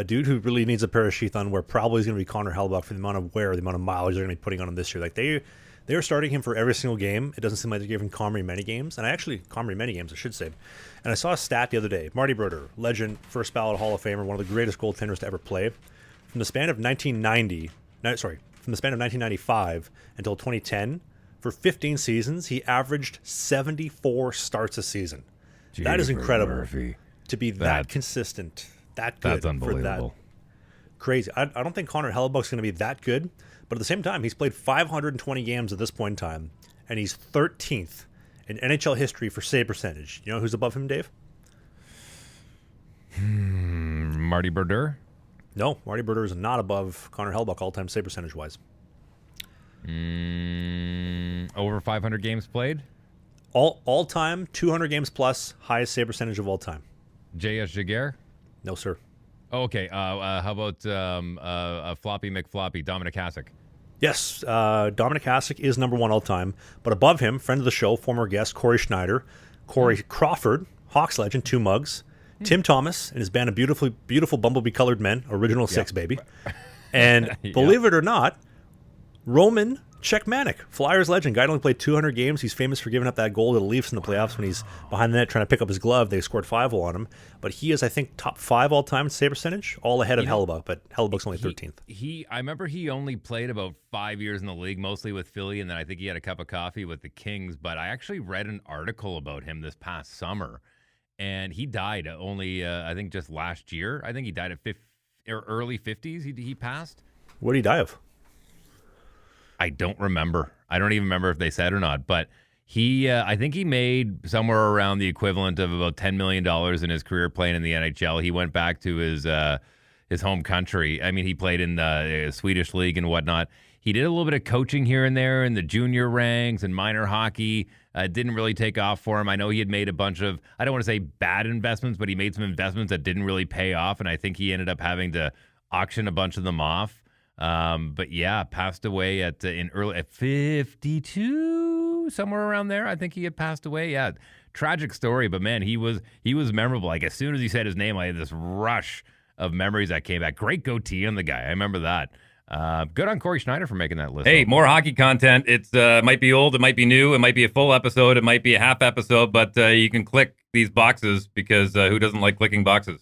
a dude who really needs a pair of sheath on wear probably is going to be Connor Hellebuyck for the amount of wear, the amount of mileage they're going to be putting on him this year. Like they're starting him for every single game. It doesn't seem like they're giving Comrie many games, and Comrie many games, I should say. And I saw a stat the other day. Marty Brodeur, legend, first ballot Hall of Famer, one of the greatest goaltenders to ever play. From the span of 1995 until 2010, for 15 seasons, he averaged 74 starts a season. That is incredible. Murphy. To be that consistent, that good. That's unbelievable. For that. Crazy. I don't think Connor Hellebuyck's going to be that good, but at the same time, he's played 520 games at this point in time, and he's 13th in NHL history for save percentage. You know who's above him, Dave? Marty Brodeur? No, Marty Brodeur is not above Connor Hellebuyck all-time save percentage-wise. Over 500 games played? All-time, 200 games plus, highest save percentage of all time. J.S. Jaguar? No, sir. Oh, okay. How about Floppy McFloppy, Dominic Hasek? Yes, Dominic Hasek is number one all-time, but above him, friend of the show, former guest, Corey Schneider, Corey Crawford, Hawks legend, 2 mugs, Tim Thomas and his band of beautiful bumblebee-colored men, original six, baby. And believe it or not, Roman Czechmanic, Flyers legend, guy only played 200 games. He's famous for giving up that goal to the Leafs in the playoffs when he's behind the net trying to pick up his glove. They scored 5-0 on him. But he is, I think, top 5 all-time in save percentage, all ahead of Hellebuyck, but Hellebuck's only 13th. I remember he only played about 5 years in the league, mostly with Philly, and then I think he had a cup of coffee with the Kings. But I actually read an article about him this past summer, and he died only, I think, just last year. I think he died at early 50s. He passed. What did he die of? I don't remember. I don't even remember if they said or not. But he, I think he made somewhere around the equivalent of about $10 million in his career playing in the NHL. He went back to his home country. I mean, he played in the Swedish league and whatnot. He did a little bit of coaching here and there in the junior ranks and minor hockey. Didn't really take off for him. I know he had made a bunch of, I don't want to say bad investments, but he made some investments that didn't really pay off. And I think he ended up having to auction a bunch of them off. But yeah, passed away at 52, somewhere around there. I think he had passed away. Yeah, tragic story, but man, he was memorable. Like as soon as he said his name, I had this rush of memories that came back. Great goatee on the guy. I remember that. Good on Corey Schneider for making that list. Hey, more hockey content. It's might be old, it might be new, it might be a full episode, it might be a half episode, but you can click these boxes because who doesn't like clicking boxes?